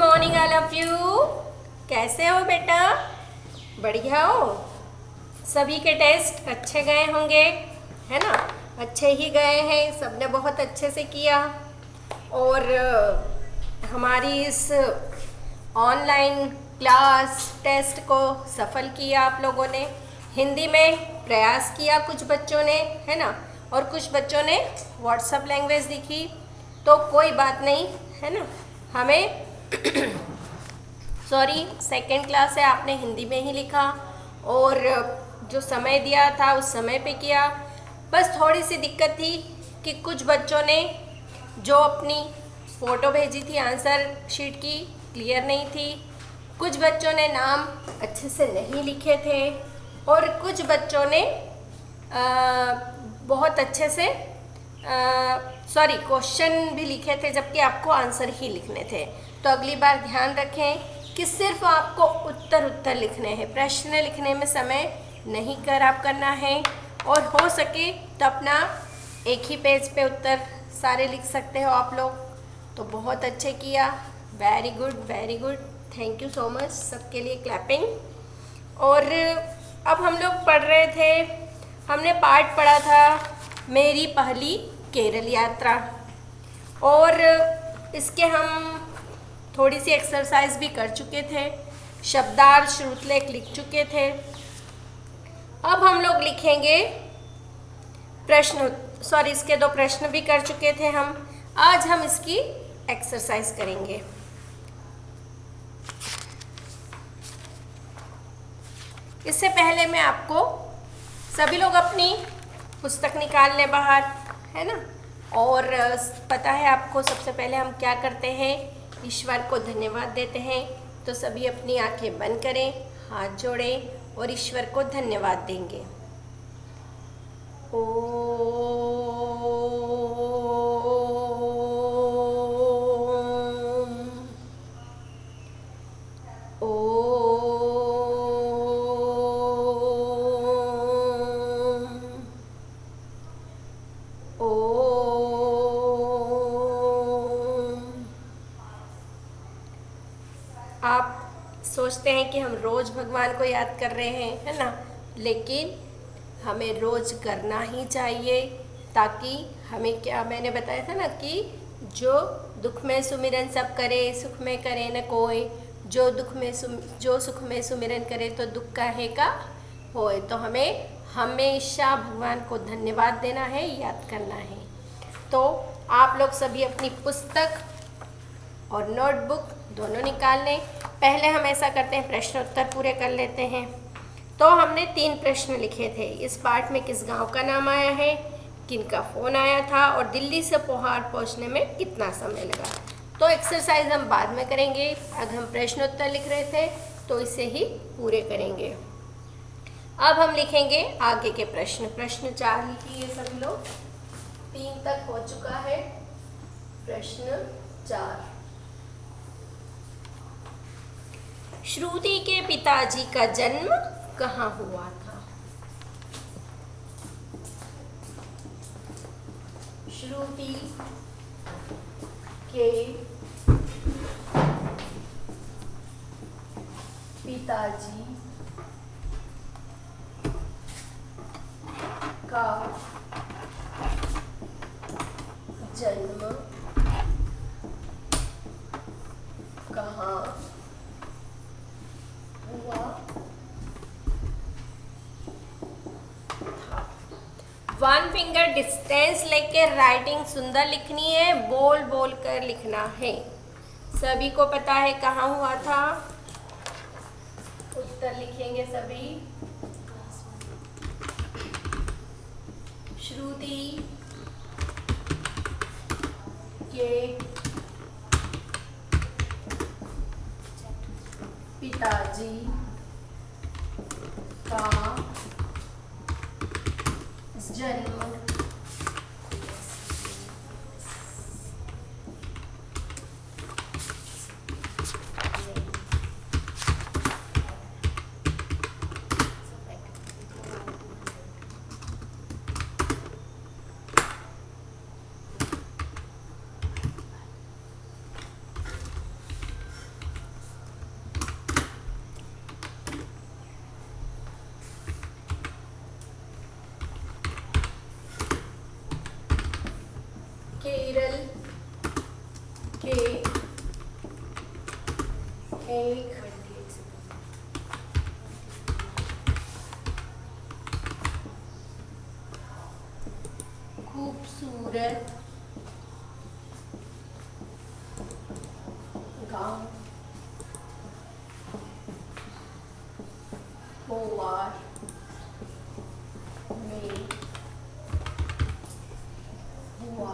Morning all of you. कैसे हो बेटा? बढ़िया हो? सभी के टेस्ट अच्छे गए होंगे, है ना? अच्छे ही गए हैं, सबने बहुत अच्छे से किया। और हमारी इस ऑनलाइन क्लास टेस्ट को सफल किया आप लोगों ने। हिंदी में प्रयास किया कुछ बच्चों ने, है ना? और कुछ बच्चों ने व्हाट्सएप लैंग्वेज लिखी, तो कोई बात नहीं, है ना? हमें सॉरी, सेकेंड क्लास है, आपने हिंदी में ही लिखा और जो समय दिया था उस समय पे किया। बस थोड़ी सी दिक्कत थी कि कुछ बच्चों ने जो अपनी फ़ोटो भेजी थी आंसर शीट की क्लियर नहीं थी, कुछ बच्चों ने नाम अच्छे से नहीं लिखे थे और कुछ बच्चों ने बहुत अच्छे से सॉरी क्वेश्चन भी लिखे थे जबकि आपको आंसर ही लिखने थे। तो अगली बार ध्यान रखें कि सिर्फ आपको उत्तर लिखने हैं, प्रश्न लिखने में समय नहीं खराब करना है। और हो सके तो अपना एक ही पेज पे उत्तर सारे लिख सकते हो आप लोग। तो बहुत अच्छे किया, very good, thank you so much, सबके लिए क्लैपिंग। और अब हम लोग पढ़ रहे थे, हमने पाठ पढ़ा था मेरी पहली केरल यात्रा, और इसके हम थोड़ी सी एक्सरसाइज भी कर चुके थे, शब्दार्थ श्रुतलेख लिख चुके थे। अब हम लोग लिखेंगे प्रश्न, सॉरी इसके 2 प्रश्न भी कर चुके थे हम। आज हम इसकी एक्सरसाइज करेंगे। इससे पहले मैं आपको, सभी लोग अपनी पुस्तक निकाल लें बाहर, है ना? और पता है आपको सबसे पहले हम क्या करते हैं, ईश्वर को धन्यवाद देते हैं। तो सभी अपनी आंखें बंद करें, हाथ जोड़ें और ईश्वर को धन्यवाद देंगे। आप सोचते हैं कि हम रोज़ भगवान को याद कर रहे हैं, है ना? लेकिन हमें रोज़ करना ही चाहिए, ताकि हमें, क्या मैंने बताया था ना कि जो दुख में सुमिरन सब करे, सुख में करे न कोई, जो जो सुख में सुमिरन करे तो दुख काहे का होए। तो हमें हमेशा भगवान को धन्यवाद देना है, याद करना है। तो आप लोग सभी अपनी पुस्तक और नोटबुक दोनों निकाल लें। पहले हम ऐसा करते हैं, प्रश्नोत्तर पूरे कर लेते हैं। तो हमने 3 प्रश्न लिखे थे। इस पाठ में किस गांव का नाम आया है, किनका फ़ोन आया था और दिल्ली से पहाड़ पहुंचने में कितना समय लगा। तो एक्सरसाइज हम बाद में करेंगे, अब हम प्रश्नोत्तर लिख रहे थे तो इसे ही पूरे करेंगे। अब हम लिखेंगे आगे के प्रश्न। प्रश्न 4 लिखिए सभी लोग, 3 तक हो चुका है। प्रश्न 4, श्रुति के पिताजी का जन्म कहाँ हुआ था? श्रुति के पिताजी का जन्म कहाँ हुआ था? 1 फिंगर डिस्टेंस लेके राइटिंग सुंदर लिखनी है, बोल बोल कर लिखना है। सभी को पता है कहाँ हुआ था? उत्तर लिखेंगे सभी। श्रुति के पिताजी का जन्म के एक खूबसूरत गांव होवार में हुआ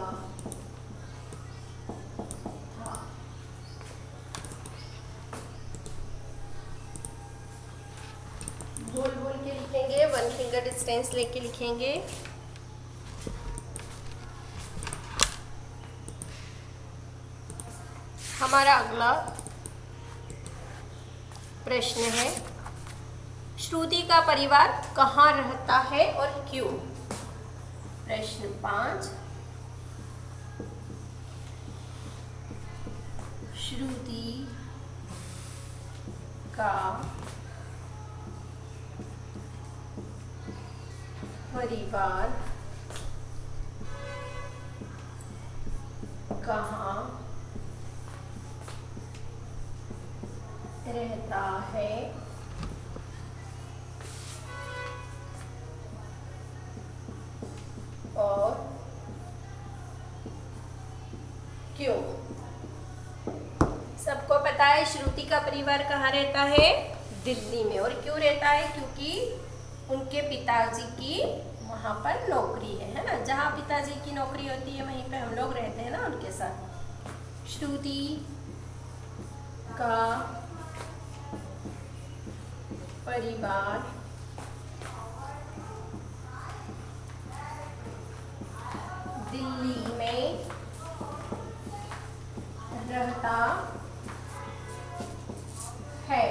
था। बोल बोल के लिखेंगे, 1 फिंगर डिस्टेंस लेके लिखेंगे। हमारा अगला प्रश्न है, श्रुति का परिवार कहाँ रहता है और क्यों? प्रश्न 5, श्रुति का परिवार कहाँ रहता है और क्यों? सबको पता है श्रुति का परिवार कहाँ रहता है? दिल्ली में। और क्यों रहता है? क्योंकि उनके पिताजी की वहाँ पर नौकरी है ना। जहाँ पिताजी की नौकरी होती है वहीं पे हम लोग रहते हैं ना उनके साथ। श्रुति का परिवार दिल्ली में रहता है।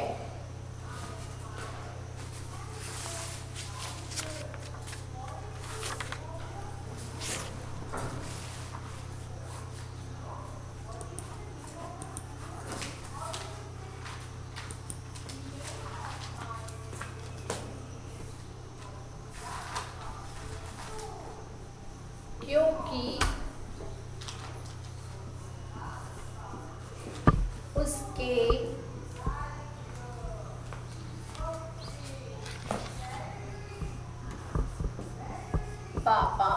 क्योंकि उसके पापा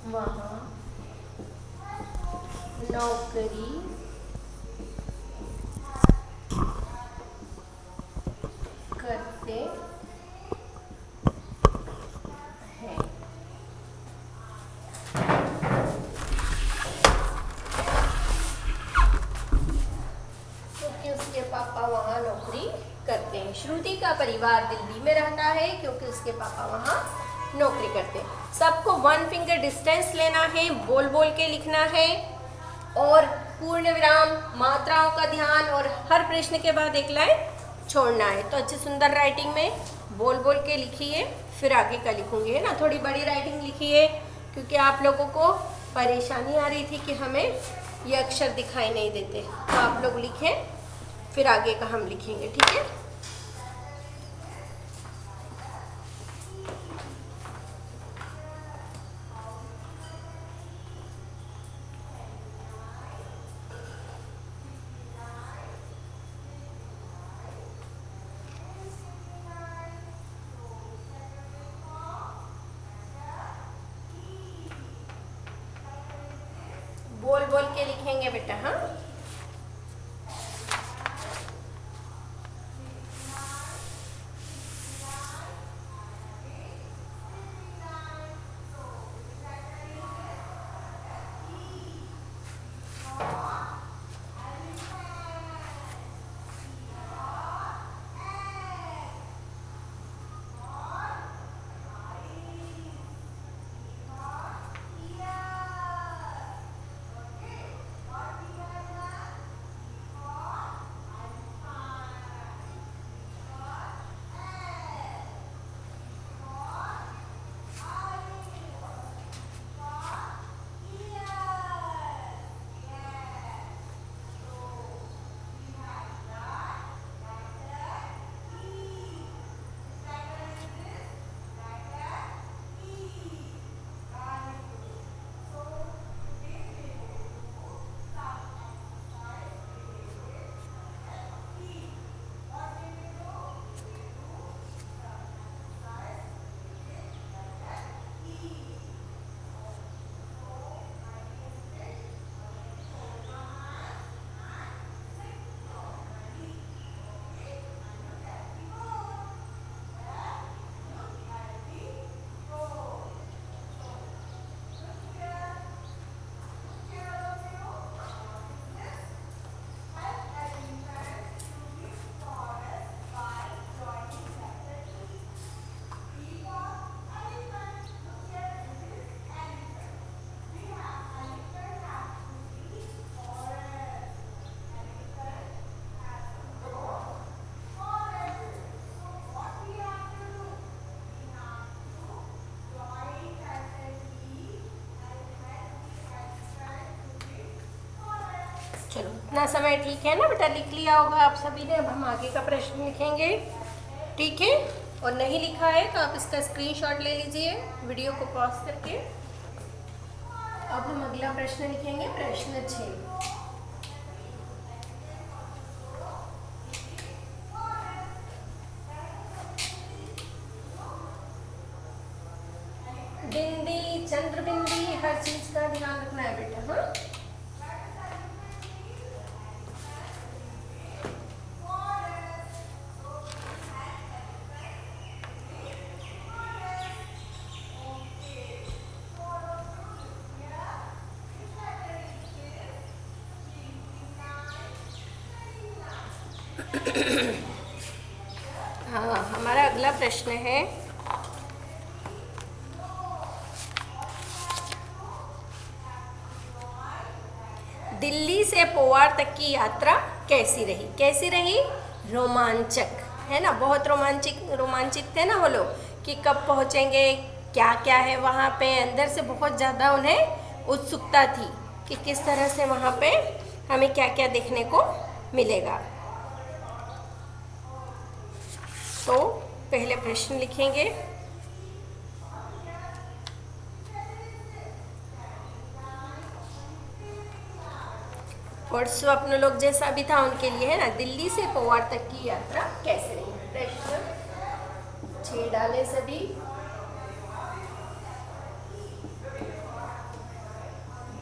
वहाँ नौकरी करते हैं। क्योंकि उसके पापा वहाँ नौकरी करते हैं। श्रुति का परिवार दिल्ली में रहता है क्योंकि उसके पापा वहाँ नौकरी करते हैं। सबको 1 फिंगर डिस्टेंस लेना है, बोल बोल के लिखना है और पूर्ण विराम, मात्राओं का ध्यान और हर प्रश्न के बाद एक लाइन छोड़ना है। तो अच्छी सुंदर राइटिंग में बोल बोल के लिखिए, फिर आगे का लिखूंगे, है ना। थोड़ी बड़ी राइटिंग लिखिए क्योंकि आप लोगों को परेशानी आ रही थी कि हमें ये अक्षर दिखाई नहीं देते। तो आप लोग लिखें, फिर आगे का हम लिखेंगे, ठीक है। बोल बोल के लिखेंगे बेटा, हाँ। चलो इतना समय ठीक है ना बेटा, लिख लिया होगा आप सभी ने। अब हम आगे का प्रश्न लिखेंगे, ठीक है। और नहीं लिखा है तो आप इसका स्क्रीनशॉट ले लीजिए वीडियो को पॉज करके। अब हम अगला प्रश्न लिखेंगे, प्रश्न 6। बिंदी, चंद्र बिंदी, हर चीज का ध्यान रखना है बेटा। हाँ, हाँ, हमारा अगला प्रश्न है, दिल्ली से पोवार तक की यात्रा कैसी रही? कैसी रही? रोमांचक, है ना। बहुत रोमांचित थे ना वो लोग कि कब पहुंचेंगे, क्या क्या है वहाँ पे। अंदर से बहुत ज़्यादा उन्हें उत्सुकता थी कि किस तरह से वहाँ पे हमें क्या क्या देखने को मिलेगा। तो पहले प्रश्न लिखेंगे, और स्वप्न लोग जैसा भी था उनके लिए, है ना, दिल्ली से पोवार तक की यात्रा कैसे रही। प्रश्न 6 डाले सभी।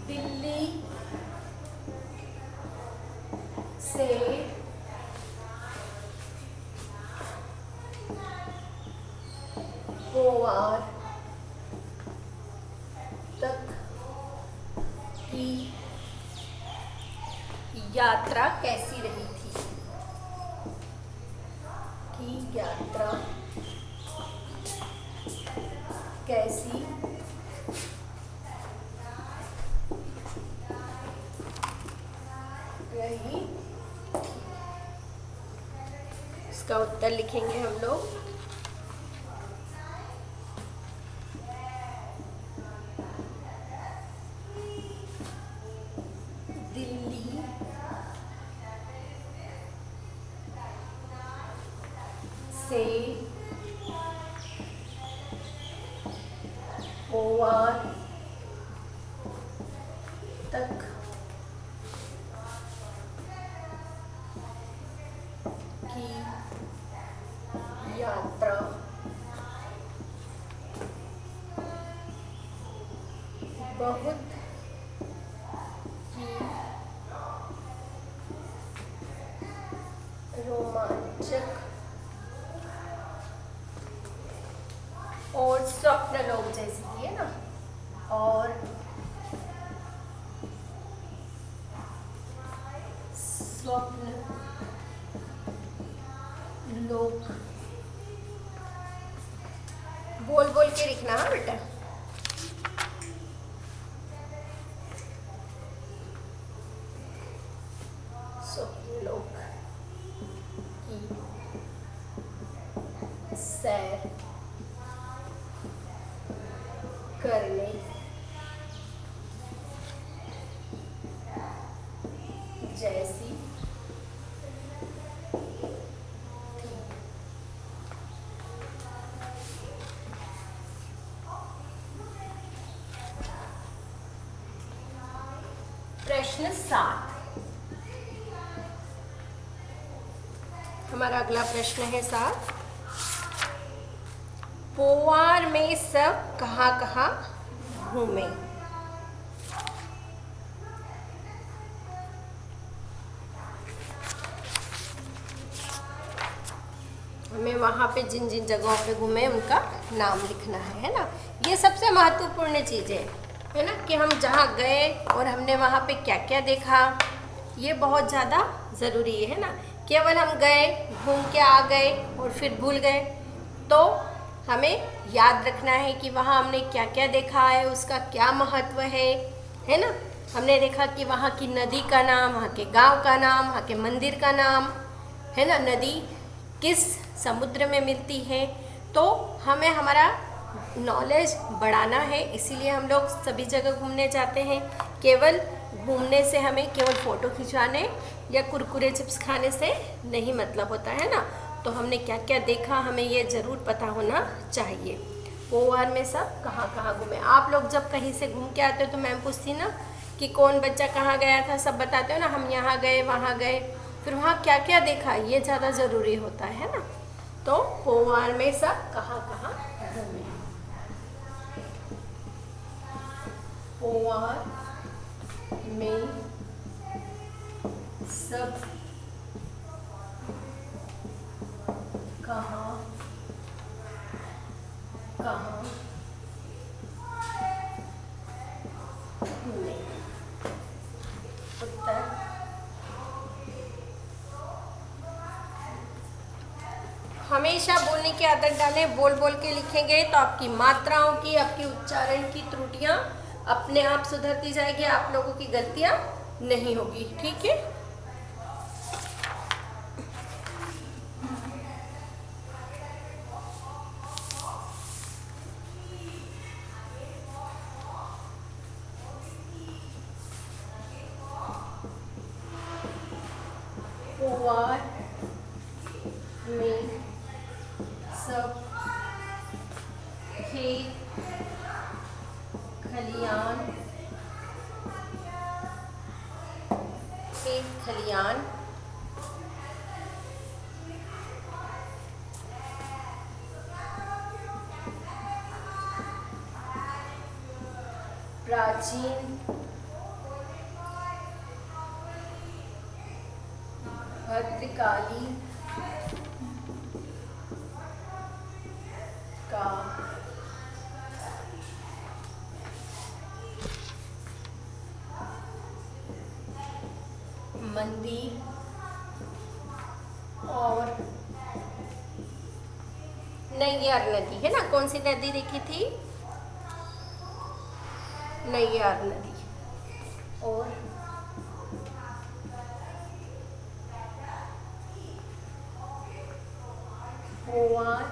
दिल्ली से पोवार तक की यात्रा कैसी रही थी? की यात्रा कैसी रही? इसका उत्तर लिखेंगे हम लोग। दिल्ली से पोवार तक की यात्रा बहुत ही रोमांचक और स्वप्न लोग जैसी थी, है ना। और स्वप्न लोग, बोल बोल के लिखना है बेटा। स्वप्न लोग की सैर करने जैसी थी। प्रश्न 7। हमारा अगला प्रश्न है 7। पोवार में सब कहाँ कहाँ घूमे? हमें वहाँ पे जिन जिन जगहों पे घूमे उनका नाम लिखना है ना। ये सबसे महत्वपूर्ण चीज़ है ना, कि हम जहाँ गए और हमने वहाँ पे क्या क्या देखा, ये बहुत ज़्यादा ज़रूरी है ना। केवल हम गए, घूम के आ गए और फिर भूल गए, तो हमें याद रखना है कि वहाँ हमने क्या क्या देखा है, उसका क्या महत्व है ना। हमने देखा कि वहाँ की नदी का नाम, वहाँ के गांव का नाम, वहाँ के मंदिर का नाम, है ना, नदी किस समुद्र में मिलती है। तो हमें हमारा नॉलेज बढ़ाना है, इसीलिए हम लोग सभी जगह घूमने जाते हैं। केवल घूमने से हमें केवल फ़ोटो खिंचवाने या कुरकुरे चिप्स खाने से नहीं मतलब होता है ना। तो हमने क्या क्या देखा हमें ये ज़रूर पता होना चाहिए। पोवार में सब कहाँ कहाँ घूमे। आप लोग जब कहीं से घूम के आते हो तो मैम पूछती ना कि कौन बच्चा कहाँ गया था, सब बताते हो ना, हम यहाँ गए वहाँ गए, फिर वहाँ क्या क्या देखा, ये ज़्यादा ज़रूरी होता है ना। तो पोवार में सब कहाँ कहाँ घूमे। पोवार में सब कहाँ कहाँ घूमे। उत्तर हमेशा बोलने की आदत डालें। बोल बोल के लिखेंगे तो आपकी मात्राओं की, आपकी उच्चारण की त्रुटियां अपने आप सुधरती जाएगी, आप लोगों की गलतियां नहीं होगी। ठीक है। पोवार में सब खेत खलियान, खेत खलियान प्राचीन भद्रकाली का मंदिर और नैयार नदी है ना। कौन सी नदी देखी थी? नैयार नदी। और पोवार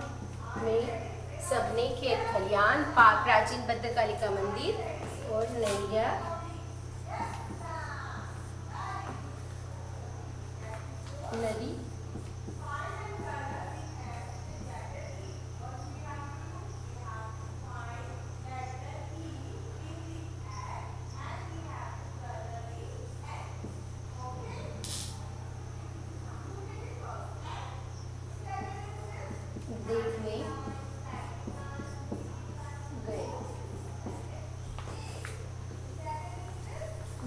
में सबने खेत खलियान, प्राचीन भद्रकाली का मंदिर और नैयार नदी देखने गए।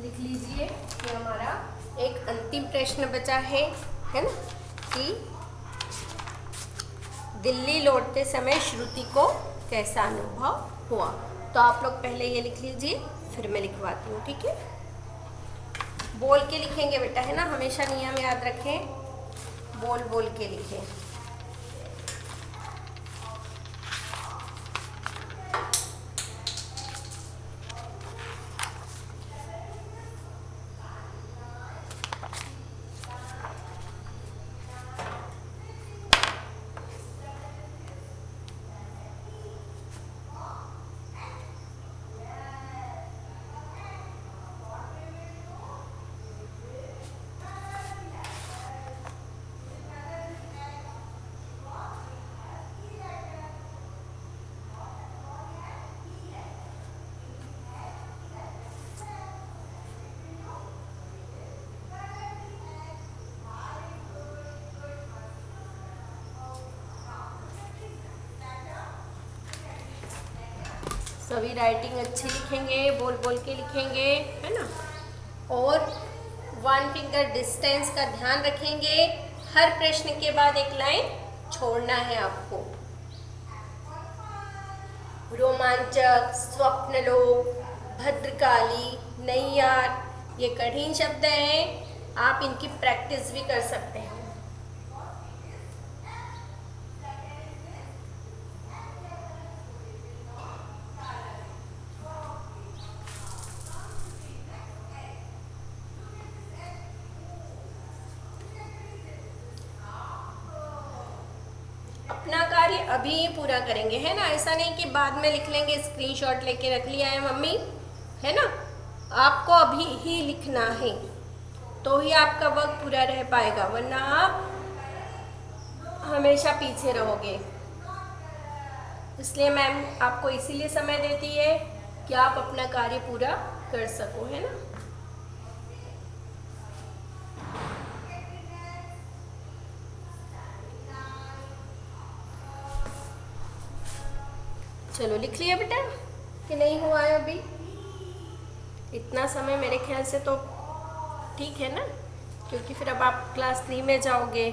लिख लीजिए कि हमारा एक अंतिम प्रश्न बचा है ना, कि दिल्ली लौटते समय श्रुति को कैसा अनुभव हुआ। तो आप लोग पहले ये लिख लीजिए, फिर मैं लिखवाती हूँ। ठीक है। बोल के लिखेंगे बेटा, है ना, हमेशा नियम याद रखें, बोल बोल के लिखें। सभी राइटिंग अच्छी लिखेंगे, बोल बोल के लिखेंगे, है ना। और 1 फिंगर डिस्टेंस का ध्यान रखेंगे। हर प्रश्न के बाद एक लाइन छोड़ना है आपको। रोमांचक, स्वप्नलोक, भद्रकाली, नैयार, ये कठिन शब्द हैं, आप इनकी प्रैक्टिस भी कर सकते हैं। अपना कार्य अभी ही पूरा करेंगे, है ना। ऐसा नहीं कि बाद में लिख लेंगे, स्क्रीनशॉट लेके रख लिया है मम्मी, है ना। आपको अभी ही लिखना है, तो ही आपका वर्क पूरा रह पाएगा, वरना आप हमेशा पीछे रहोगे। इसलिए मैम आपको इसीलिए समय देती है कि आप अपना कार्य पूरा कर सको, है ना। चलो लिख लिया बेटा कि नहीं हुआ है अभी? इतना समय मेरे ख्याल से तो ठीक है ना, क्योंकि फिर अब आप क्लास 3 में जाओगे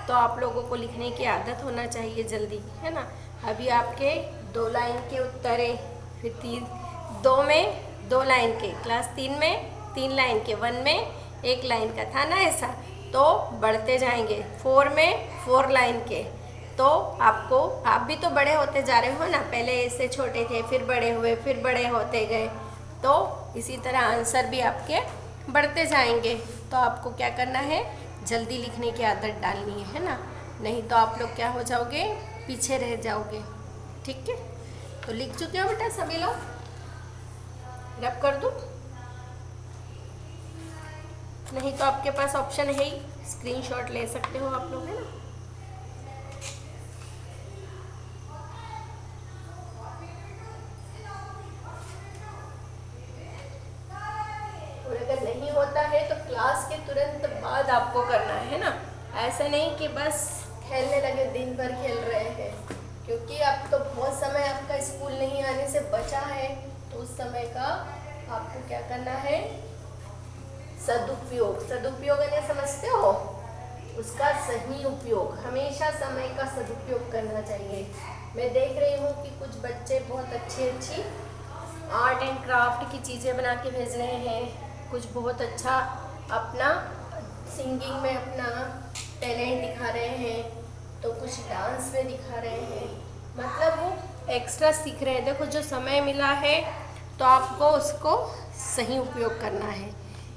तो आप लोगों को लिखने की आदत होना चाहिए जल्दी, है ना। अभी आपके 2 लाइन के उत्तर है, फिर 2 में 2 लाइन के, क्लास 3 में 3 लाइन के, 1 में 1 लाइन का था ना ऐसा, तो बढ़ते जाएंगे 4 में 4 लाइन के। तो आपको, आप भी तो बड़े होते जा रहे हो ना, पहले ऐसे छोटे थे, फिर बड़े हुए, फिर बड़े होते गए, तो इसी तरह आंसर भी आपके बढ़ते जाएंगे। तो आपको क्या करना है, जल्दी लिखने की आदत डालनी है ना, नहीं तो आप लोग क्या हो जाओगे, पीछे रह जाओगे। ठीक है, तो लिख चुके हो बेटा सभी लोग? रब कर दूँ? नहीं तो आपके पास ऑप्शन है ही, स्क्रीनशॉट ले सकते हो आप लोग, है ना। और अगर नहीं होता है तो क्लास के तुरंत बाद आपको करना है ना, ऐसा नहीं कि बस खेलने लगे, दिन भर खेल रहे हैं, क्योंकि अब तो बहुत समय आपका स्कूल नहीं आने से बचा है, तो उस समय का आपको क्या करना है, सदुपयोग। सदुपयोग यानी समझते हो, उसका सही उपयोग, हमेशा समय का सदुपयोग करना चाहिए। मैं देख रही हूँ कि कुछ बच्चे बहुत अच्छी आर्ट एंड क्राफ्ट की चीज़ें बना के भेज रहे हैं, कुछ बहुत अच्छा अपना सिंगिंग में अपना टैलेंट दिखा रहे हैं, तो कुछ डांस में दिखा रहे हैं, मतलब वो एक्स्ट्रा सीख रहे हैं। देखो जो समय मिला है तो आपको उसको सही उपयोग करना है,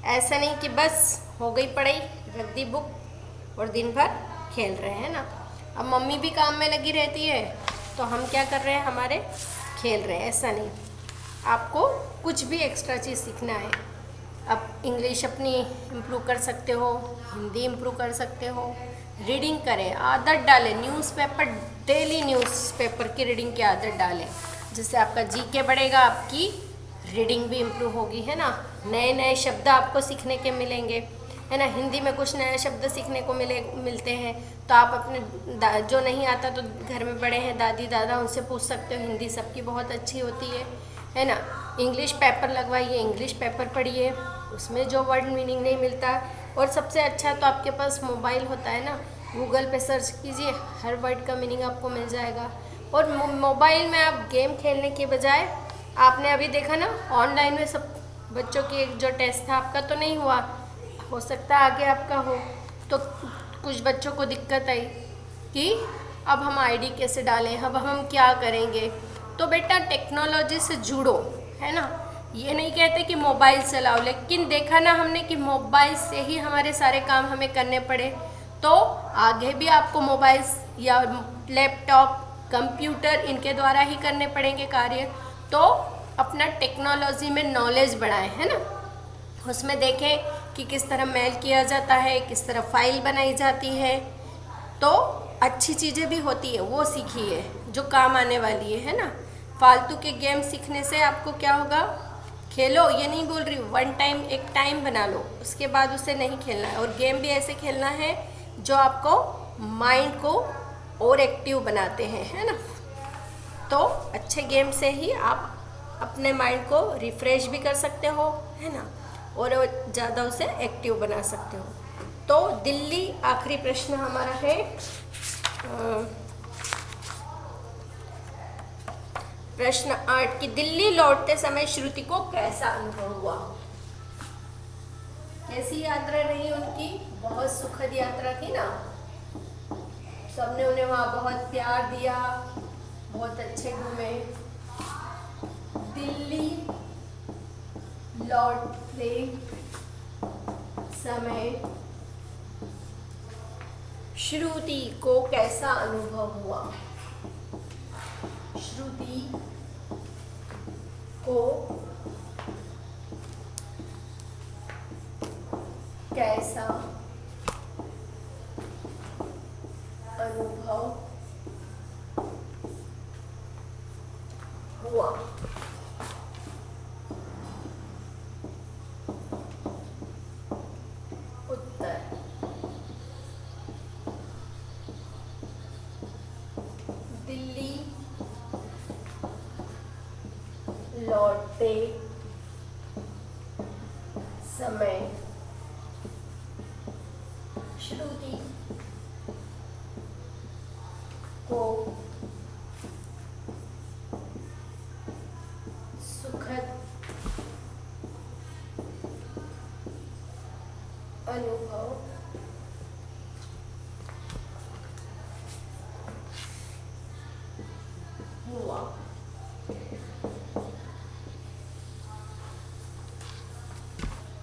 ऐसा नहीं कि बस हो गई पढ़ाई, रख दी बुक और दिन भर खेल रहे हैं ना। अब मम्मी भी काम में लगी रहती है तो हम क्या कर रहे हैं, हमारे खेल रहे हैं, ऐसा नहीं। आपको कुछ भी एक्स्ट्रा चीज़ सीखना है। अब इंग्लिश अपनी इम्प्रूव कर सकते हो, हिंदी इम्प्रूव कर सकते हो, रीडिंग करें, आदत डालें, न्यूज़पेपर, डेली न्यूज़पेपर की रीडिंग की आदत डालें, जिससे आपका जीके बढ़ेगा, आपकी रीडिंग भी इम्प्रूव होगी, है ना। नए नए शब्द आपको सीखने के मिलेंगे, है ना। हिंदी में कुछ नए शब्द सीखने को मिलते हैं, तो आप अपने जो नहीं आता तो घर में बड़े हैं, दादी दादा, उनसे पूछ सकते हो, हिंदी सबकी बहुत अच्छी होती है ना। इंग्लिश पेपर लगवाइए, इंग्लिश पेपर पढ़िए, उसमें जो वर्ड मीनिंग नहीं मिलता, और सबसे अच्छा तो आपके पास मोबाइल होता है ना, गूगल पे सर्च कीजिए, हर वर्ड का मीनिंग आपको मिल जाएगा। और मोबाइल में आप गेम खेलने के बजाय, आपने अभी देखा ना ऑनलाइन में सब बच्चों की एक जो टेस्ट था, आपका तो नहीं हुआ, हो सकता है आगे आपका हो, तो कुछ बच्चों को दिक्कत आई कि अब हम आईडी कैसे डालें, अब हम क्या करेंगे। तो बेटा टेक्नोलॉजी से जुड़ो, है ना। ये नहीं कहते कि मोबाइल चलाओ, लेकिन देखा ना हमने कि मोबाइल से ही हमारे सारे काम हमें करने पड़े, तो आगे भी आपको मोबाइल या लैपटॉप, कंप्यूटर, इनके द्वारा ही करने पड़ेंगे कार्य। तो अपना टेक्नोलॉजी में नॉलेज बढ़ाएं, है ना। उसमें देखें कि किस तरह मेल किया जाता है, किस तरह फाइल बनाई जाती है, तो अच्छी चीज़ें भी होती है, वो सीखिए जो काम आने वाली है ना। फालतू के गेम सीखने से आपको क्या होगा, खेलो, ये नहीं बोल रही, वन टाइम, एक टाइम बना लो, उसके बाद उसे नहीं खेलना है। और गेम भी ऐसे खेलना है जो आपको माइंड को और एक्टिव बनाते हैं, है ना। तो अच्छे गेम से ही आप अपने माइंड को रिफ्रेश भी कर सकते हो, है ना, और ज़्यादा उसे एक्टिव बना सकते हो। तो दिल्ली, आखिरी प्रश्न हमारा है, प्रश्न 8 कि दिल्ली लौटते समय श्रुति को कैसा अनुभव हुआ। कैसी यात्रा रही उनकी? बहुत सुखद यात्रा थी ना, सबने उन्हें वहाँ बहुत प्यार दिया, बहुत अच्छे घूमे। दिल्ली लौटते समय श्रुति को कैसा अनुभव हुआ? श्रुति को कैसा अनुभव हुआ। उत्तर दिल्ली लौटते समय श्रुति को सुखद अनुभव हुआ।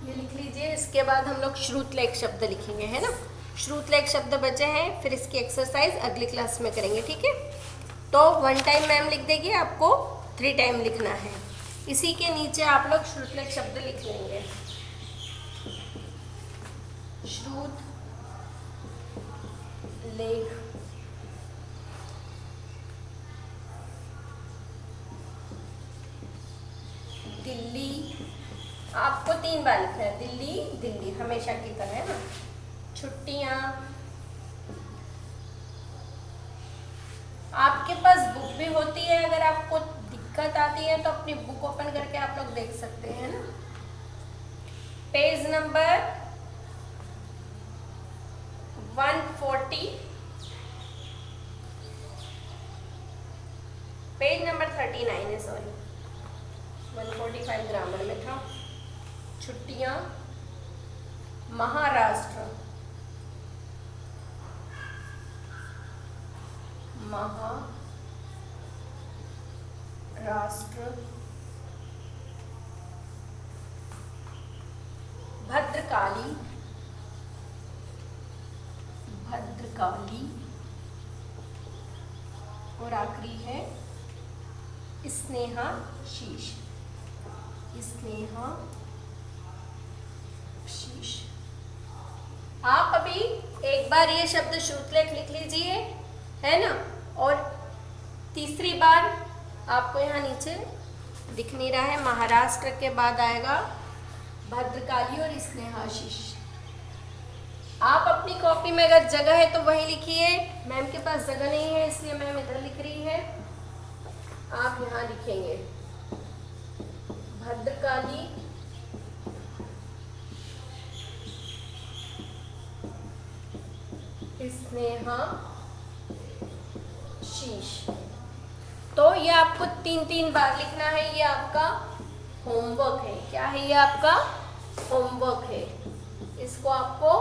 ये लिख लीजिए। इसके बाद हम लोग श्रुतलेख शब्द लिखेंगे, है ना। श्रुतलेख शब्द बचे हैं, फिर इसकी एक्सरसाइज अगली क्लास में करेंगे, ठीक है। तो 1 टाइम मैम लिख देगी, आपको 3 टाइम लिखना है। इसी के नीचे आप लोग श्रुतलेख शब्द लिख लेंगे। श्रुत लेख दिल्ली, आपको 3 बार लिखना है। दिल्ली दिल्ली हमेशा की तरह, है ना। छुट्टियां, आपके पास बुक भी होती है, अगर आपको दिक्कत आती है तो अपनी बुक ओपन करके आप लोग देख सकते हैं ना। पेज नंबर 140, पेज नंबर 39 है, सॉरी 145 ग्रामर में था। छुट्टियां, महाराष्ट्र, महाराष्ट्र, भद्रकाली, भद्रकाली, और आखिरी है स्नेहाशीष, स्नेहाशीष। आप अभी एक बार ये शब्द श्रुतलेख लिख लीजिए, है ना। और तीसरी बार आपको यहाँ नीचे दिख नहीं रहा है, महाराष्ट्र के बाद आएगा भद्रकाली और स्नेहाशीष। आप अपनी कॉपी में अगर जगह है तो वहीं लिखिए। मैम के पास जगह नहीं है, इसलिए मैम इधर लिख रही है, आप यहाँ लिखेंगे भद्रकाली, स्नेहाशीष। तो ये आपको 3-3 बार लिखना है। ये आपका होमवर्क है। क्या है ये? आपका होमवर्क है। इसको आपको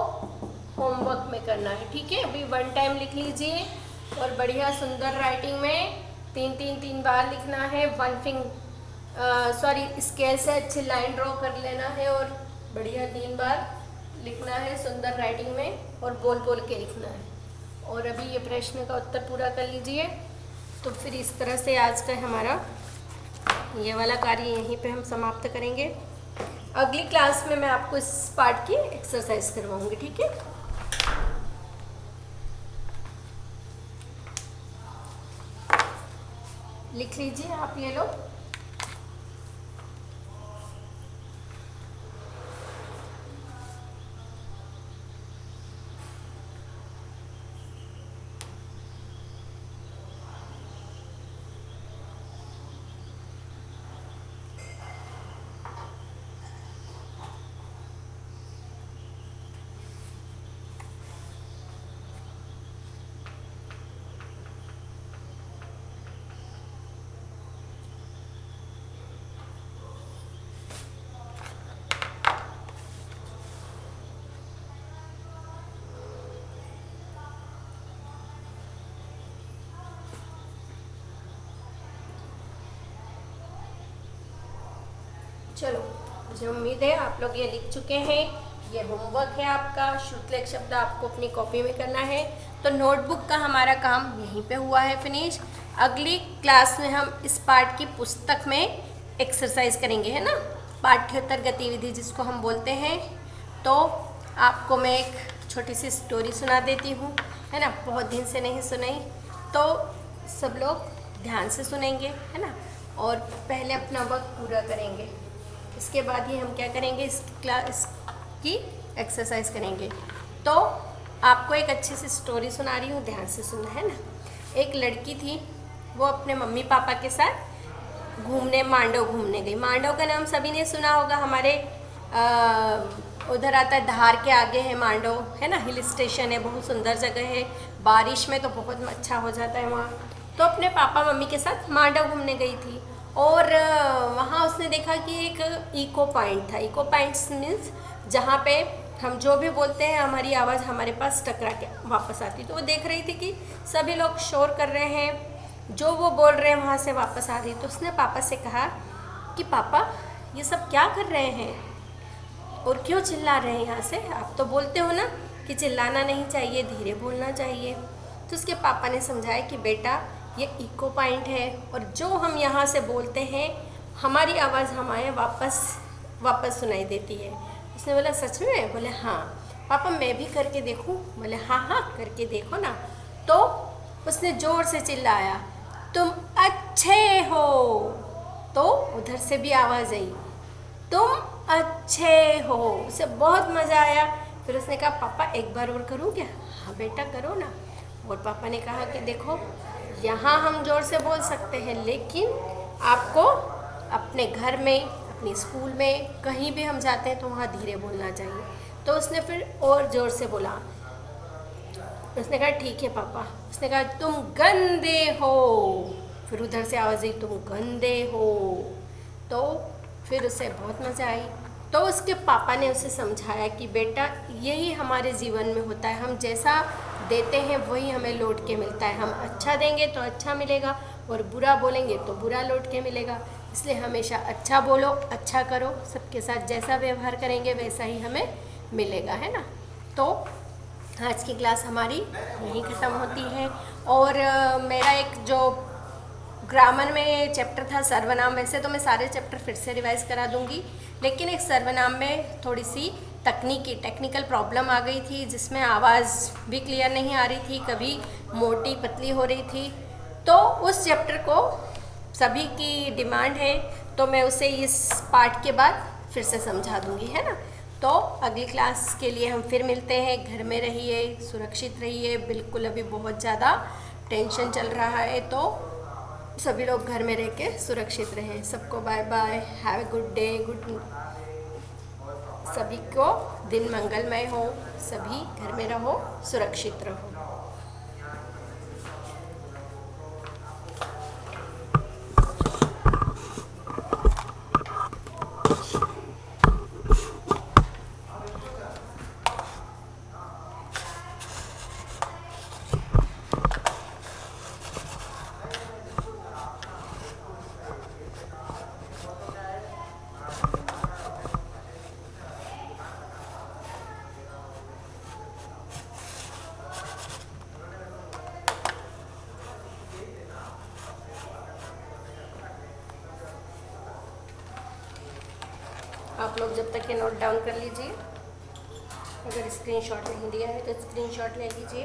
होमवर्क में करना है, ठीक है। अभी 1 टाइम लिख लीजिए और बढ़िया सुंदर राइटिंग में 3 बार लिखना है। स्केल से अच्छी लाइन ड्रॉ कर लेना है और बढ़िया 3 बार लिखना है सुंदर राइटिंग में, और बोल बोल के लिखना है। और अभी ये प्रश्न का उत्तर पूरा कर लीजिए। तो फिर इस तरह से आज का हमारा ये वाला कार्य यहीं पे हम समाप्त करेंगे। अगली क्लास में मैं आपको इस पार्ट की एक्सरसाइज करवाऊंगी, ठीक है। लिख लीजिए आप ये लोग। चलो, मुझे उम्मीद है आप लोग ये लिख चुके हैं। ये होमवर्क है आपका। श्रुतलेख शब्द आपको अपनी कॉपी में करना है। तो नोटबुक का हमारा काम यहीं पे हुआ है फिनिश। अगली क्लास में हम इस पाठ की पुस्तक में एक्सरसाइज करेंगे, है ना, पाठ्येतर गतिविधि जिसको हम बोलते हैं। तो आपको मैं एक छोटी सी स्टोरी सुना देती हूँ, है ना। बहुत दिन से नहीं सुनाई, तो सब लोग ध्यान से सुनेंगे, है ना। और पहले अपना वक्त पूरा करेंगे, इसके बाद ही हम क्या करेंगे, इसकी एक्सरसाइज करेंगे। तो आपको एक अच्छी सी स्टोरी सुना रही हूँ, ध्यान से सुनना, है ना। एक लड़की थी, वो अपने मम्मी पापा के साथ घूमने मांडव घूमने गई। मांडव का नाम सभी ने सुना होगा, हमारे उधर आता है, धार के आगे है मांडव, है ना। हिल स्टेशन है, बहुत सुंदर जगह है, बारिश में तो बहुत अच्छा हो जाता है वहाँ। तो अपने पापा मम्मी के साथ मांडव घूमने गई थी, और वहाँ उसने देखा कि एक इको पॉइंट था। इको पॉइंट्स मीन्स जहाँ पे हम जो भी बोलते हैं हमारी आवाज़ हमारे पास टकरा के वापस आती। तो वो देख रही थी कि सभी लोग शोर कर रहे हैं, जो वो बोल रहे हैं वहाँ से वापस आ रही। तो उसने पापा से कहा कि पापा ये सब क्या कर रहे हैं और क्यों चिल्ला रहे हैं यहाँ से, आप तो बोलते हो ना कि चिल्लाना नहीं चाहिए, धीरे बोलना चाहिए। तो उसके पापा ने समझाया कि बेटा ये इको पॉइंट है, और जो हम यहाँ से बोलते हैं हमारी आवाज़ हमारे वापस सुनाई देती है। उसने बोला सच में? बोले हाँ। पापा मैं भी करके देखूँ? बोले हाँ हाँ करके देखो ना। तो उसने ज़ोर से चिल्लाया, तुम अच्छे हो। तो उधर से भी आवाज़ आई, तुम अच्छे हो। उसे बहुत मज़ा आया। फिर उसने कहा पापा एक बार और करूँ क्या? हाँ बेटा करो ना। और पापा ने कहा कि देखो यहाँ हम ज़ोर से बोल सकते हैं, लेकिन आपको अपने घर में, अपने स्कूल में, कहीं भी हम जाते हैं तो वहाँ धीरे बोलना चाहिए। तो उसने फिर और ज़ोर से बोला। उसने कहा ठीक है पापा। उसने कहा तुम गंदे हो। फिर उधर से आवाज़ आई, तुम गंदे हो। तो फिर उसे बहुत मज़ा आई। तो उसके पापा ने उसे समझाया कि बेटा यही हमारे जीवन में होता है, हम जैसा देते हैं वही हमें लौट के मिलता है। हम अच्छा देंगे तो अच्छा मिलेगा, और बुरा बोलेंगे तो बुरा लौट के मिलेगा। इसलिए हमेशा अच्छा बोलो, अच्छा करो, सबके साथ जैसा व्यवहार करेंगे वैसा ही हमें मिलेगा, है ना। तो आज की क्लास हमारी यहीं ख़त्म होती है। और मेरा एक जो ग्रामर में चैप्टर था सर्वनाम, वैसे तो मैं सारे चैप्टर फिर से रिवाइज़ करा दूंगी, लेकिन एक सर्वनाम में थोड़ी सी टेक्निकल प्रॉब्लम आ गई थी, जिसमें आवाज़ भी क्लियर नहीं आ रही थी, कभी मोटी पतली हो रही थी। तो उस चैप्टर को सभी की डिमांड है, तो मैं उसे इस पार्ट के बाद फिर से समझा दूंगी, है ना। तो अगली क्लास के लिए हम फिर मिलते हैं। घर में रहिए, सुरक्षित रहिए। बिल्कुल अभी बहुत ज़्यादा टेंशन चल रहा है, तो सभी लोग घर में रह के सुरक्षित रहें। सबको bye bye, have a good day, सभी को दिन मंगलमय हो, सभी घर में रहो, सुरक्षित रहो। आप लोग जब तक ये नोट डाउन कर लीजिए, अगर स्क्रीनशॉट नहीं दिया है तो स्क्रीनशॉट ले लीजिए।